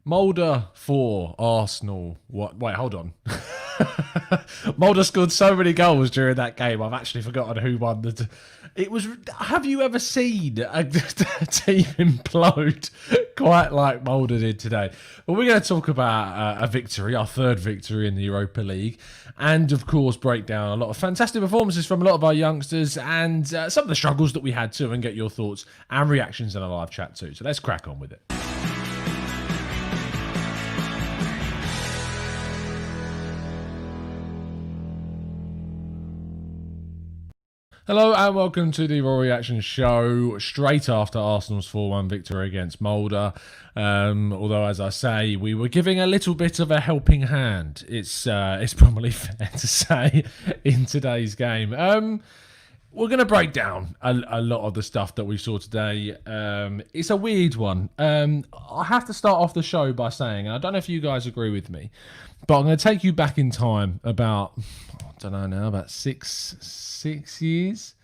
Molde 4, Arsenal. What? Wait, hold on. Molde scored so many goals during that game. I've actually forgotten who won. It was. Have you ever seen a team implode quite like Molde did today? Well, we're going to talk about a victory, our third victory in the Europa League, and of course break down a lot of fantastic performances from a lot of our youngsters and some of the struggles that we had too, and get your thoughts and reactions in a live chat too. So let's crack on with it. Hello and welcome to the Raw Reaction Show straight after Arsenal's 4-1 victory against Molde. Although, as I say, we were giving a little bit of a helping hand. It's probably fair to say in today's game. We're going to break down a lot of the stuff that we saw today. It's a weird one. I have to start off the show by saying, and I don't know if you guys agree with me, but I'm going to take you back in time about, I don't know now, about 6 years,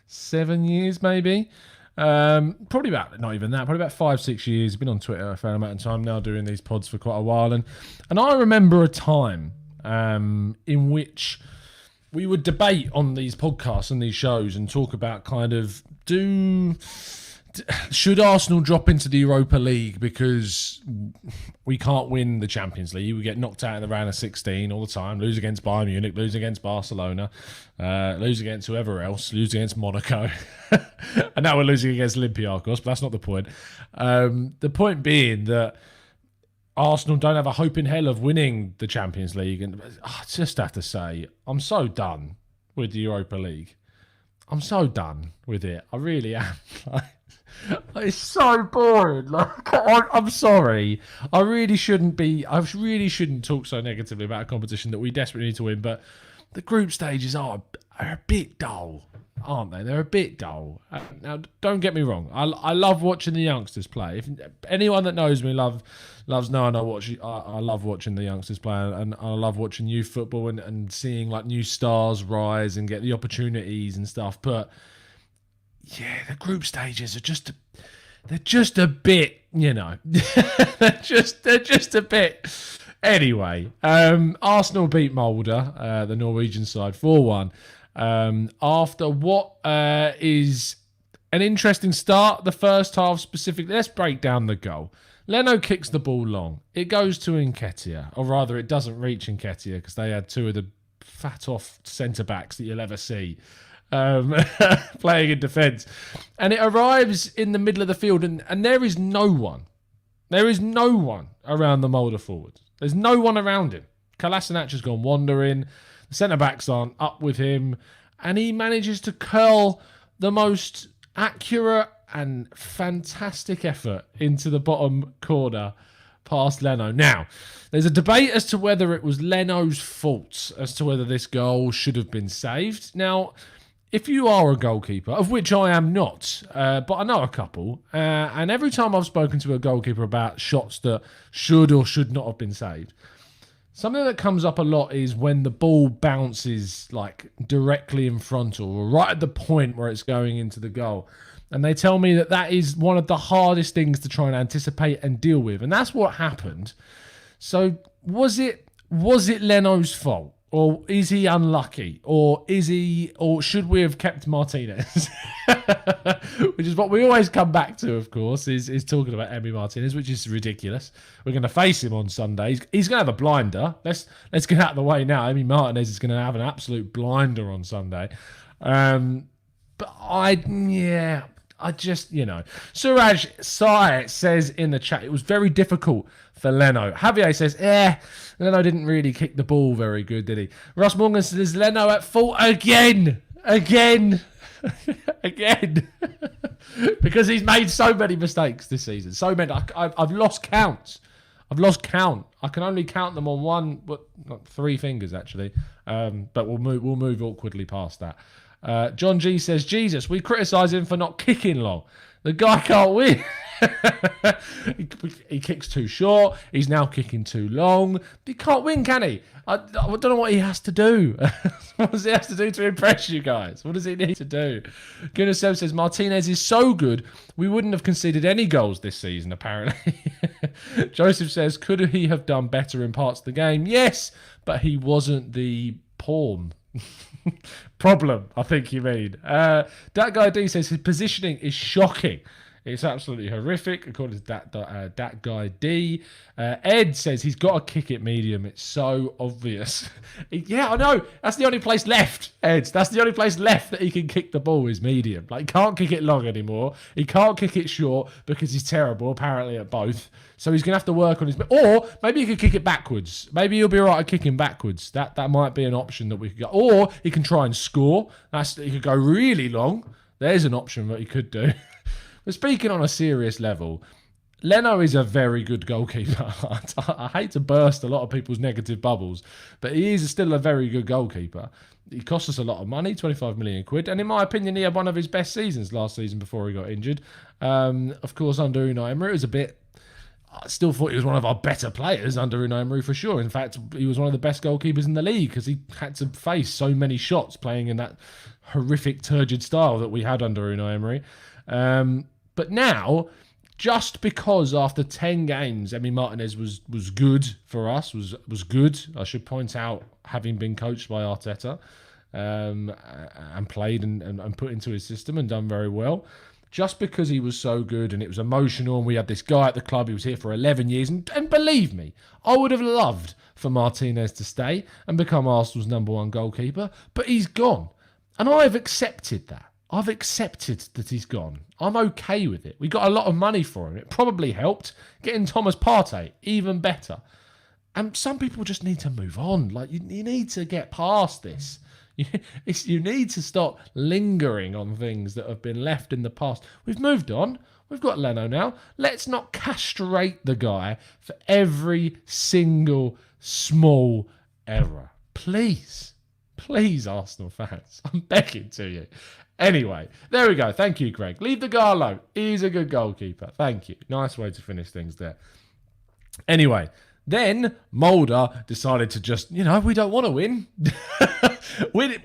7 years maybe. Probably about, not even that, probably about 5-6 years. Been on Twitter a fair amount of time now, doing these pods for quite a while. And I remember a time in which we would debate on these podcasts and these shows and talk about kind of, should Arsenal drop into the Europa League because we can't win the Champions League? We get knocked out in the round of 16 all the time, lose against Bayern Munich, lose against Barcelona, lose against whoever else, lose against Monaco. And now we're losing against Olympiacos, but that's not the point. The point being that Arsenal don't have a hope in hell of winning the Champions League. And I just have to say, I'm so done with the Europa League. I'm so done with it. I really am. It's so boring. I'm sorry. I really shouldn't talk so negatively about a competition that we desperately need to win. But the group stages are a bit dull, aren't they? They're a bit dull. Now, don't get me wrong. I love watching the youngsters play. If anyone that knows me loves knowing I love watching the youngsters play, and I love watching youth football and seeing like new stars rise and get the opportunities and stuff. But yeah, the group stages are they're just a bit, you know, they're just a bit. Anyway, Arsenal beat Molde, the Norwegian side, 4-1. After what is an interesting start, the first half specifically. Let's break down the goal. Leno kicks the ball long. It goes to Nketiah, or rather it doesn't reach Nketiah because they had two of the fat-off centre-backs that you'll ever see playing in defence. And it arrives in the middle of the field, and there is no one. There is no one around the Molde forwards. There's no one around him. Kolasinac has gone wandering. The centre-backs aren't up with him. And he manages to curl the most accurate and fantastic effort into the bottom corner past Leno. Now, there's a debate as to whether it was Leno's fault, as to whether this goal should have been saved. Now, if you are a goalkeeper, of which I am not, but I know a couple, and every time I've spoken to a goalkeeper about shots that should or should not have been saved, something that comes up a lot is when the ball bounces like directly in front or right at the point where it's going into the goal. And they tell me that is one of the hardest things to try and anticipate and deal with. And that's what happened. So was it Leno's fault? Or is he unlucky? Or should we have kept Martinez? Which is what we always come back to, of course, is talking about Emi Martinez, which is ridiculous. We're going to face him on Sunday. He's going to have a blinder. Let's get out of the way now. Emi Martinez is going to have an absolute blinder on Sunday. But I just, you know. Suraj Sai says in the chat, it was very difficult for Leno. Javier says, Leno didn't really kick the ball very good, did he? Russ Morgan says, Leno at fault again. Because he's made so many mistakes this season. So many. I've lost count. I can only count them on not 3 fingers, actually. But we'll move awkwardly past that. John G says, Jesus, we criticise him for not kicking long. The guy can't win. He kicks too short. He's now kicking too long. He can't win, can he? I don't know what he has to do. What does he have to do to impress you guys? What does he need to do? Gunasev says, Martinez is so good, we wouldn't have conceded any goals this season, apparently. Joseph says, could he have done better in parts of the game? Yes, but he wasn't the pawn. Problem, I think you mean. That guy D says his positioning is shocking. It's absolutely horrific, according to that guy D. Ed says he's got to kick it medium. It's so obvious. Yeah, I know. That's the only place left, Ed. That's the only place left that he can kick the ball is medium. Like, he can't kick it long anymore. He can't kick it short because he's terrible, apparently, at both. So he's going to have to work on his... Or maybe he could kick it backwards. Maybe he'll be all right at kicking backwards. That might be an option that we could go. Or he can try and score. He could go really long. There's an option that he could do. But speaking on a serious level, Leno is a very good goalkeeper. I hate to burst a lot of people's negative bubbles, but he is still a very good goalkeeper. He cost us a lot of money, 25 million quid, and in my opinion, he had one of his best seasons last season before he got injured. Of course, under Unai Emery, it was a bit... I still thought he was one of our better players under Unai Emery for sure. In fact, he was one of the best goalkeepers in the league because he had to face so many shots playing in that horrific, turgid style that we had under Unai Emery. But now, just because after 10 games, Emi Martinez was good for us, was good, I should point out, having been coached by Arteta and played and put into his system and done very well. Just because he was so good and it was emotional and we had this guy at the club, he was here for 11 years. And believe me, I would have loved for Martinez to stay and become Arsenal's #1 goalkeeper, but he's gone. And I've accepted that. I've accepted that he's gone. I'm okay with it. We got a lot of money for him. It probably helped. Getting Thomas Partey, even better. And some people just need to move on. Like, you need to get past this. You need to stop lingering on things that have been left in the past. We've moved on. We've got Leno now. Let's not castrate the guy for every single small error. Please. Please, Arsenal fans. I'm begging to you. Anyway, there we go. Thank you, Greg. Leave the guy alone. He's a good goalkeeper. Thank you. Nice way to finish things there. Anyway, then Molde decided to just, we don't want to win. We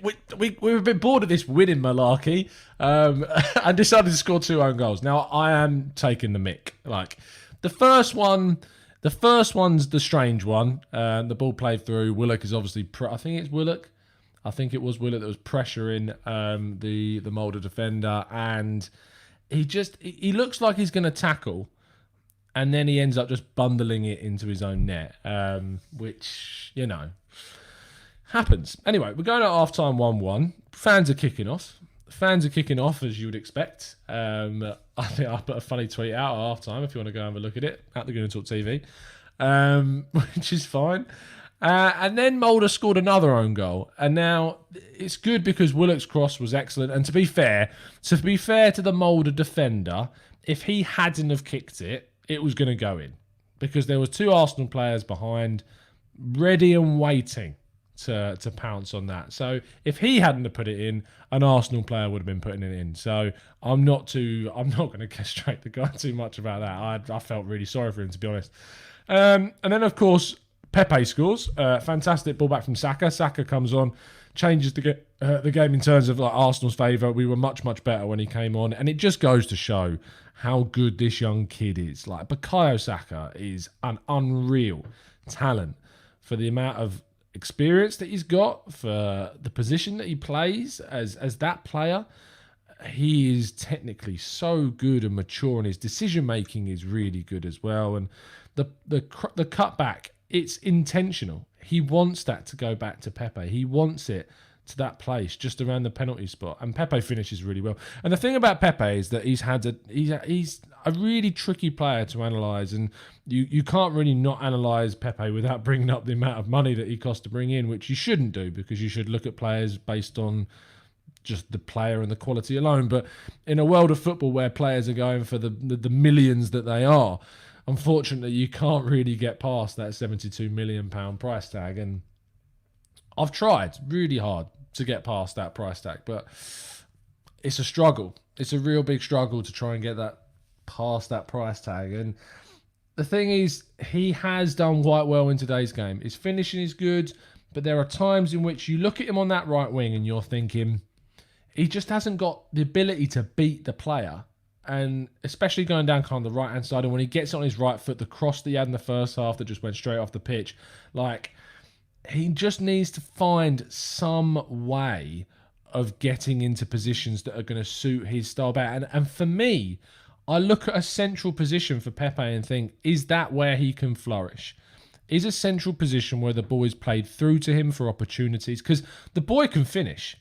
were a bit bored of this winning malarkey and decided to score 2 own goals. Now, I am taking the mick. Like, the first one's the strange one. The ball played through. Willock is obviously... I think it's Willock. I think it was Willock that was pressuring the Molde defender, and he looks like he's going to tackle, and then he ends up just bundling it into his own net, which, happens. Anyway, we're going at half-time 1-1. Fans are kicking off, as you would expect. I think I put a funny tweet out at half-time if you want to go and have a look at it, at the Gonna Talk TV, which is fine. And then Molde scored another own goal. And now it's good because Willock's cross was excellent. And to be fair to the Molde defender, if he hadn't have kicked it, it was going to go in. Because there was 2 Arsenal players behind, ready and waiting to pounce on that. So if he hadn't have put it in, an Arsenal player would have been putting it in. So I'm not going to castrate the guy too much about that. I felt really sorry for him, to be honest. And then, of course... Pepe scores. Fantastic ball back from Saka. Saka comes on, changes the game in terms of like Arsenal's favour. We were much, much better when he came on. And it just goes to show how good this young kid is. Like, Bukayo Saka is an unreal talent for the amount of experience that he's got, for the position that he plays as that player. He is technically so good and mature, and his decision-making is really good as well. And the cutback... It's intentional. He wants that to go back to Pepe. He wants it to that place just around the penalty spot. And Pepe finishes really well. And the thing about Pepe is that he's a really tricky player to analyse. And you can't really not analyse Pepe without bringing up the amount of money that he costs to bring in, which you shouldn't do, because you should look at players based on just the player and the quality alone. But in a world of football where players are going for the millions that they are, unfortunately, you can't really get past that £72 million price tag. And I've tried really hard to get past that price tag, but it's a struggle. It's a real big struggle to try and get that past that price tag. And the thing is, he has done quite well in today's game. His finishing is good, but there are times in which you look at him on that right wing and you're thinking, he just hasn't got the ability to beat the player. And especially going down kind of the right-hand side, and when he gets on his right foot, the cross that he had in the first half that just went straight off the pitch, like, he just needs to find some way of getting into positions that are going to suit his style better. And for me, I look at a central position for Pepe and think, is that where he can flourish? Is a central position where the ball is played through to him for opportunities? Because the boy can finish.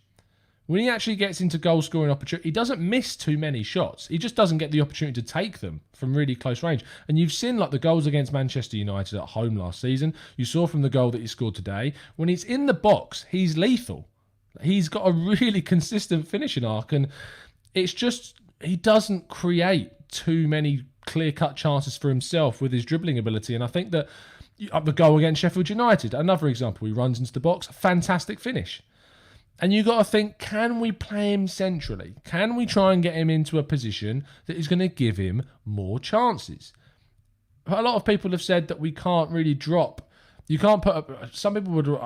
When he actually gets into goal-scoring opportunity, he doesn't miss too many shots. He just doesn't get the opportunity to take them from really close range. And you've seen like the goals against Manchester United at home last season. You saw from the goal that he scored today. When he's in the box, he's lethal. He's got a really consistent finishing arc. And it's just, he doesn't create too many clear-cut chances for himself with his dribbling ability. And I think that the goal against Sheffield United, another example, he runs into the box, fantastic finish. And you got to think, can we play him centrally? Can we try and get him into a position that is going to give him more chances? A lot of people have said that we can't really drop. You can't put up, some people would,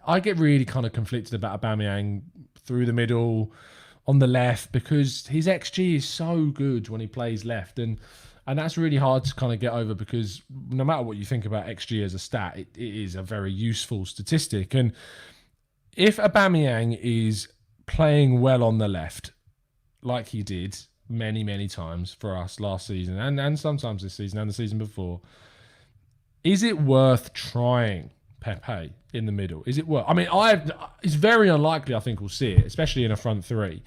I get really kind of conflicted about Aubameyang through the middle on the left because his XG is so good when he plays left. And that's really hard to kind of get over because no matter what you think about XG as a stat, it is a very useful statistic. And if Aubameyang is playing well on the left, like he did many, many times for us last season and sometimes this season and the season before, is it worth trying Pepe in the middle? Is it worth? I mean, it's very unlikely I think we'll see it, especially in a front three.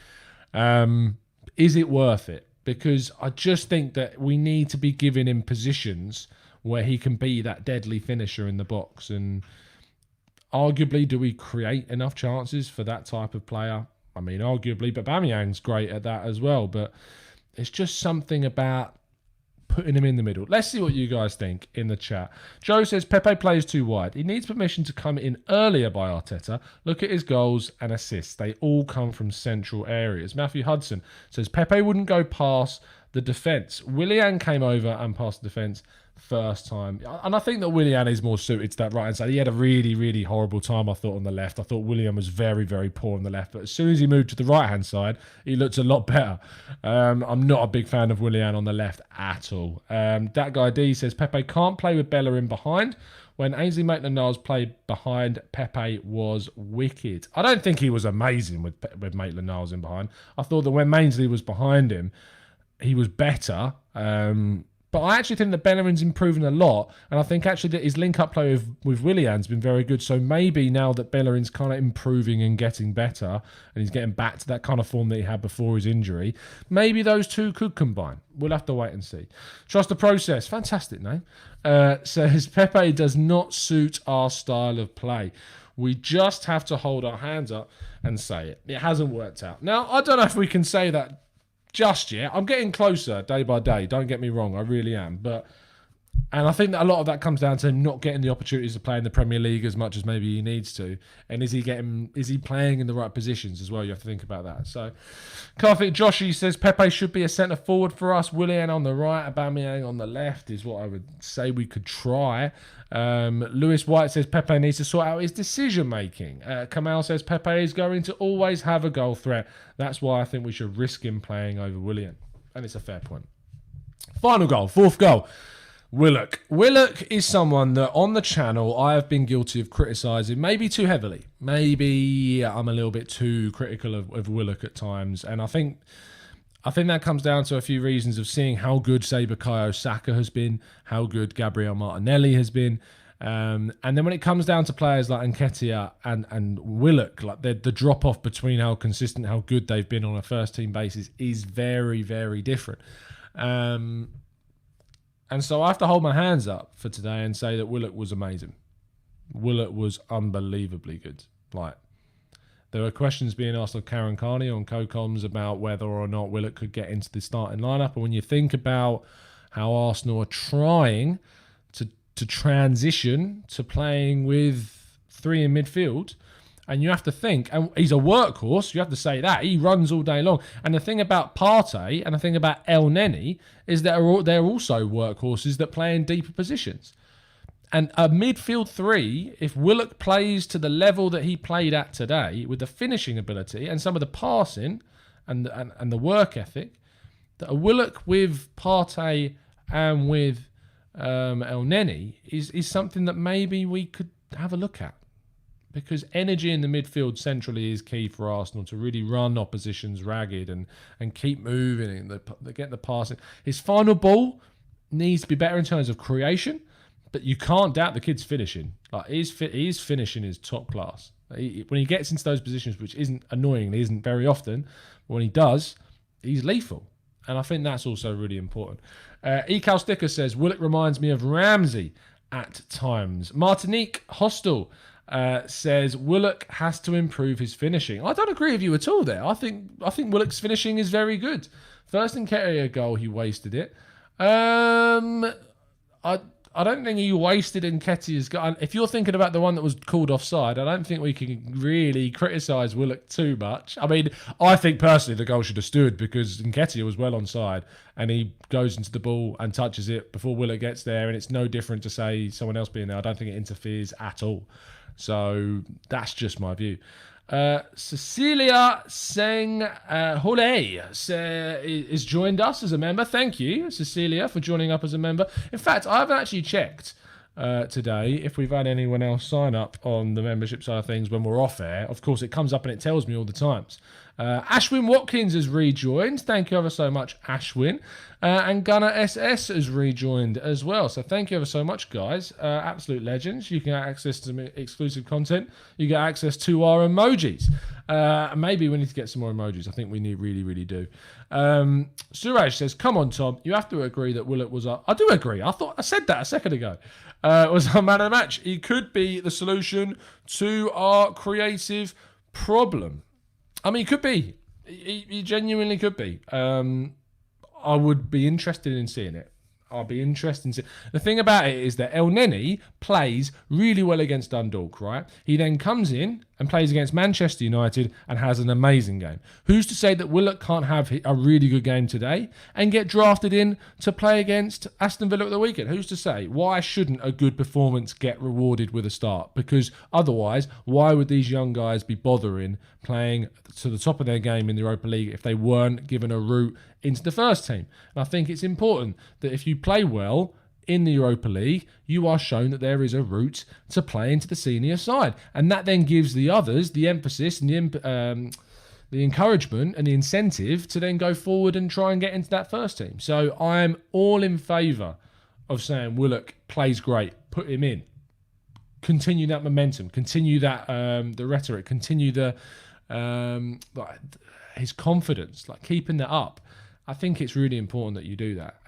Is it worth it? Because I just think that we need to be giving him positions where he can be that deadly finisher in the box. And arguably, do we create enough chances for that type of player? I mean, arguably, but Aubameyang's great at that as well. But it's just something about putting him in the middle. Let's see what you guys think in the chat. Joe says, Pepe plays too wide. He needs permission to come in earlier by Arteta. Look at his goals and assists. They all come from central areas. Matthew Hudson says, Pepe wouldn't go past the defence. Willian came over and passed the defence first time. And I think that Willian is more suited to that right-hand side. He had a really, really horrible time, I thought, on the left. I thought Willian was very, very poor on the left. But as soon as he moved to the right-hand side, he looked a lot better. I'm not a big fan of Willian on the left at all. That guy D says, Pepe can't play with Bellerin behind. When Ainsley Maitland-Niles played behind, Pepe was wicked. I don't think he was amazing with Maitland-Niles in behind. I thought that when Ainsley was behind him, he was better. But I actually think that Bellerin's improving a lot. And I think actually that his link-up play with Willian's been very good. So maybe now that Bellerin's kind of improving and getting better, and he's getting back to that kind of form that he had before his injury, maybe those two could combine. We'll have to wait and see. Trust the process. Fantastic name. Says, Pepe does not suit our style of play. We just have to hold our hands up and say it. It hasn't worked out. Now, I don't know if we can say that just yet. I'm getting closer day by day. Don't get me wrong. I really am. And I think that a lot of that comes down to him not getting the opportunities to play in the Premier League as much as maybe he needs to. And is he playing in the right positions as well? You have to think about that. So, Karthik Joshi says Pepe should be a centre forward for us. Willian on the right, Aubameyang on the left is what I would say we could try. Lewis White says Pepe needs to sort out his decision making. Kamal says Pepe is going to always have a goal threat. That's why I think we should risk him playing over Willian. And it's a fair point. Final goal, fourth goal. Willock. Willock is someone that on the channel I have been guilty of criticising, maybe too heavily. Maybe I'm a little bit too critical of Willock at times. And I think that comes down to a few reasons of seeing how good, say, Bukayo Saka has been, how good Gabriel Martinelli has been. And then when it comes down to players like Nketiah and Willock, like the drop-off between how consistent, how good they've been on a first-team basis is very, very different. And so I have to hold my hands up for today and say that Willock was amazing. Willock was unbelievably good. Like, there were questions being asked of Karen Carney on co-coms about whether or not Willock could get into the starting lineup. And when you think about how Arsenal are trying to transition to playing with three in midfield, And you have to think, and he's a workhorse, you have to say that. He runs all day long. And the thing about Partey and the thing about El Neni is that they're also workhorses that play in deeper positions. And a midfield three, if Willock plays to the level that he played at today, with the finishing ability and some of the passing and the work ethic, that a Willock with Partey and with El Neni is something that maybe we could have a look at. Because energy in the midfield centrally is key for Arsenal to really run oppositions ragged and keep moving and get the passing. His final ball needs to be better in terms of creation, but you can't doubt the kid's finishing. Like his finishing is top class. When he gets into those positions, which annoyingly isn't very often, but when he does, he's lethal. And I think that's also really important. Ecal Sticker says, Willock reminds me of Ramsey at times. Martinique Hostel says Willock has to improve his finishing. I don't agree with you at all there. I think Willock's finishing is very good. First Nketiah goal, he wasted it. I don't think he wasted Nketiah's goal. If you're thinking about the one that was called offside, I don't think we can really criticise Willock too much. I mean, I think personally the goal should have stood because Nketiah was well onside and he goes into the ball and touches it before Willock gets there, and it's no different to say someone else being there. I don't think it interferes at all. So that's just my view. Cecilia Seng Hole is joined us as a member. Thank you, Cecilia, for joining up as a member. In fact, I haven't actually checked today if we've had anyone else sign up on the membership side of things when we're off air. Of course, it comes up and it tells me all the times. Ashwin Watkins has rejoined. Thank you ever so much, Ashwin. And Gunnar SS has rejoined as well. So thank you ever so much, guys. Absolute legends. You can get access to some exclusive content. You get access to our emojis. Maybe we need to get some more emojis. I think we really do. Suraj says, come on, Tom. You have to agree that Willock was I do agree. I said that a second ago. Was our man of the match. He could be the solution to our creative problem. I mean, he could be. He genuinely could be. I would be interested in seeing it. I'll be interested in seeing. The thing about it is that El Neni plays really well against Dundalk, right? He then comes in and plays against Manchester United and has an amazing game. Who's to say that Willock can't have a really good game today and get drafted in to play against Aston Villa at the weekend? Who's to say? Why shouldn't a good performance get rewarded with a start? Because otherwise, why would these young guys be bothering playing to the top of their game in the Europa League if they weren't given a route into the first team? And I think it's important that if you play well in the Europa League, you are shown that there is a route to play into the senior side. And that then gives the others the emphasis and the encouragement and the incentive to then go forward and try and get into that first team. So I'm all in favour of saying Willock plays great, put him in. Continue that momentum, continue that the rhetoric, continue his confidence, like keeping that up. I think it's really important that you do that.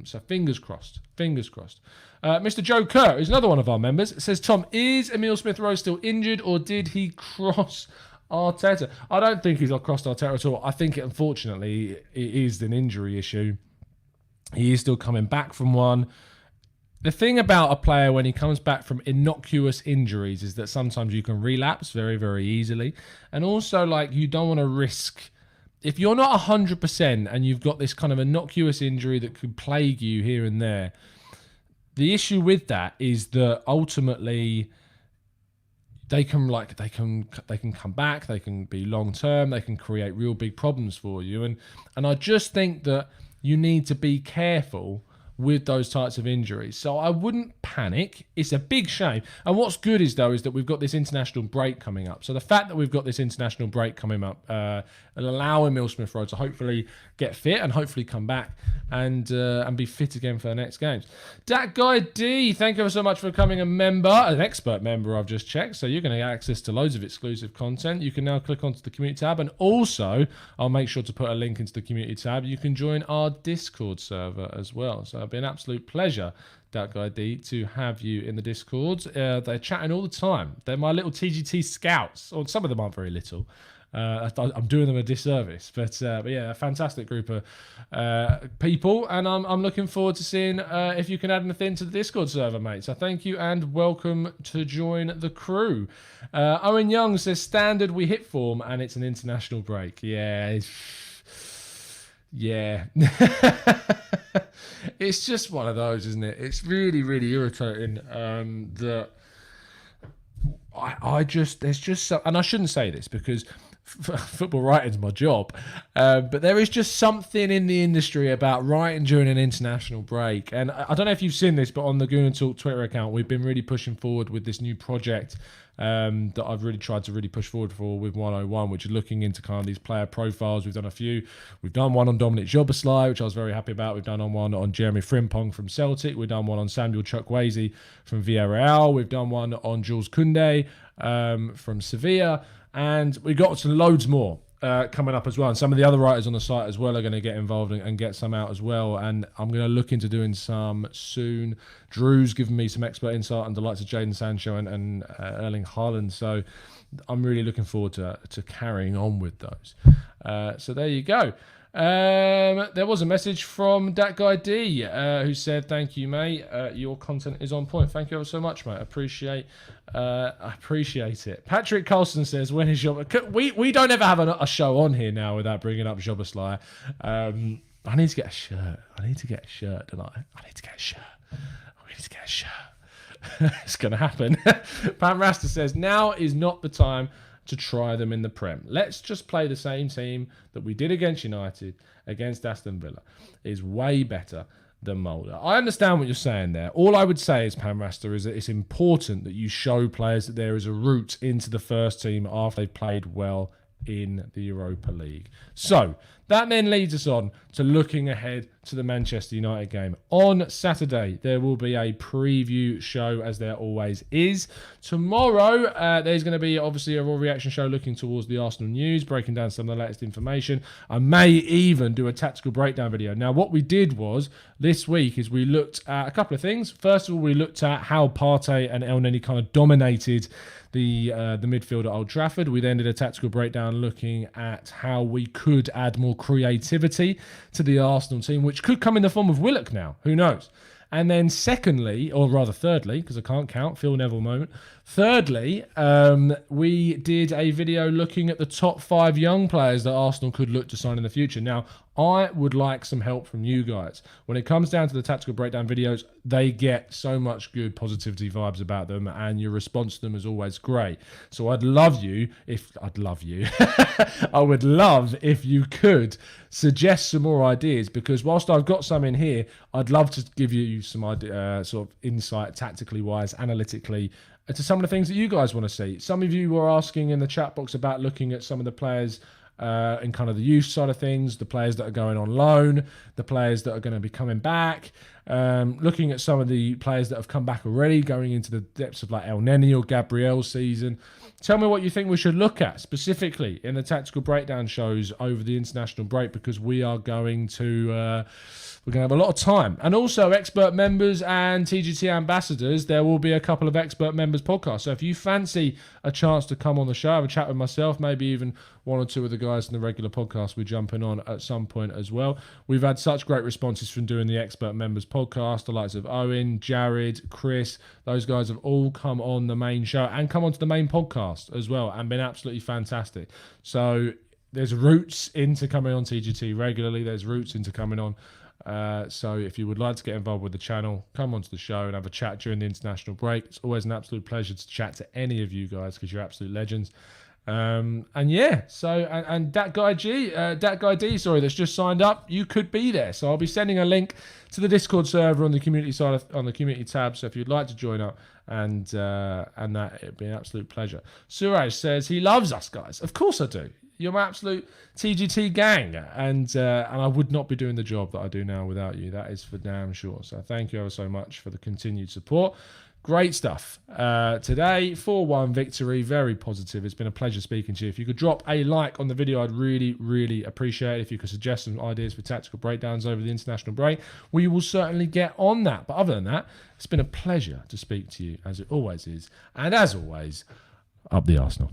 So fingers crossed. Mr. Joe Kerr is another one of our members. It says, Tom, is Emile Smith-Rowe still injured or did he cross Arteta? I don't think he's crossed Arteta at all. I think, unfortunately, it is an injury issue. He is still coming back from one. The thing about a player when he comes back from innocuous injuries is that sometimes you can relapse very, very easily. And also, you don't want to risk... If you're not 100% and you've got this kind of innocuous injury that could plague you here and there, the issue with that is that ultimately they can come back, they can be long term, they can create real big problems for you. And I just think that you need to be careful with those types of injuries. So I wouldn't panic. It's a big shame. And what's good is that we've got this international break coming up. So the fact that we've got this international break coming up will allow Emile Smith-Rowe to hopefully get fit and hopefully come back and be fit again for the next games. Dat Guy D, thank you so much for becoming a member, an expert member I've just checked. So you're going to get access to loads of exclusive content. You can now click onto the community tab, and also I'll make sure to put a link into the community tab. You can join our Discord server as well. So it'll be an absolute pleasure, Dat Guy D, to have you in the Discords. They're chatting all the time. They're my little TGT scouts, or some of them aren't very little. I'm doing them a disservice. But yeah, a fantastic group of people, and I'm looking forward to seeing if you can add anything to the Discord server, mate. So thank you and welcome to join the crew. Owen Young says, standard we hit form and it's an international break. Yeah. It's just one of those, isn't it? It's really, really irritating that there's just so, and I shouldn't say this because football writing's my job, but there is just something in the industry about writing during an international break. And I don't know if you've seen this, but on the Goon and Talk Twitter account, we've been really pushing forward with this new project that I've really tried to really push forward for with 101, which is looking into kind of these player profiles. We've done a few. We've done one on Dominic Jobberslai, which I was very happy about. We've done one on Jeremy Frimpong from Celtic. We've done one on Samuel Chukwueze from Villarreal. We've done one on Jules Koundé from Sevilla. And we got some loads more coming up as well. And some of the other writers on the site as well are going to get involved and get some out as well. And I'm going to look into doing some soon. Drew's given me some expert insight on the likes of Jadon Sancho and Erling Haaland. So I'm really looking forward to carrying on with those. So there you go. There was a message from that guy D who said, thank you, mate. Your content is on point. Thank you ever so much, mate. I appreciate it. Patrick Carlson says, when is Jobber? We don't ever have a show on here now without bringing up Jobberslai. I need to get a shirt. I need to get a shirt, don't I? I need to get a shirt. It's going to happen. Pam Rasta says, now is not the time to try them in the Prem. Let's just play the same team that we did against United, against Aston Villa. Is way better than Molde. I understand what you're saying there. All I would say is, Pam Rasta, is that it's important that you show players that there is a route into the first team after they've played well in the Europa League. So that then leads us on to looking ahead to the Manchester United game. On Saturday, there will be a preview show, as there always is. Tomorrow, there's going to be obviously a raw reaction show looking towards the Arsenal news, breaking down some of the latest information. I may even do a tactical breakdown video. Now, what we did was, this week, is we looked at a couple of things. First of all, we looked at how Partey and El Neni kind of dominated the midfield at Old Trafford. We then did a tactical breakdown looking at how we could add more creativity to the Arsenal team, which could come in the form of Willock now. Who knows? And then secondly, or rather thirdly, because I can't count, Phil Neville moment. Thirdly, we did a video looking at the top 5 young players that Arsenal could look to sign in the future. Now, I would like some help from you guys. When it comes down to the tactical breakdown videos, they get so much good positivity vibes about them, and your response to them is always great. So I would love if you could suggest some more ideas, because whilst I've got some in here, I'd love to give you some sort of insight, tactically wise, analytically, to some of the things that you guys want to see. Some of you were asking in the chat box about looking at some of the players in kind of the youth side of things, the players that are going on loan, the players that are going to be coming back, looking at some of the players that have come back already, going into the depths of like El Neni or Gabriel's season. Tell me what you think we should look at specifically in the tactical breakdown shows over the international break, because we are going to have a lot of time. And also, expert members and TGT ambassadors, there will be a couple of expert members podcasts. So if you fancy a chance to come on the show, have a chat with myself, maybe even one or two of the guys in the regular podcast, we're jumping on at some point as well. We've had such great responses from doing the expert members podcast. The likes of Owen, Jared, Chris, those guys have all come on the main show and come onto the main podcast as well and been absolutely fantastic. So there's routes into coming on TGT regularly. There's routes into coming on. So if you would like to get involved with the channel, come onto the show and have a chat during the international break. It's always an absolute pleasure to chat to any of you guys, because you're absolute legends. And that guy D, that's just signed up, you could be there. So I'll be sending a link to the Discord server on the community side on the community tab. So if you'd like to join up, and that, it'd be an absolute pleasure. Suraj says he loves us guys. Of course I do. You're my absolute TGT gang, and I would not be doing the job that I do now without you. That is for damn sure. So thank you ever so much for the continued support. Great stuff. Today, 4-1 victory. Very positive. It's been a pleasure speaking to you. If you could drop a like on the video, I'd really, really appreciate it. If you could suggest some ideas for tactical breakdowns over the international break, we will certainly get on that. But other than that, it's been a pleasure to speak to you, as it always is. And as always, up the Arsenal.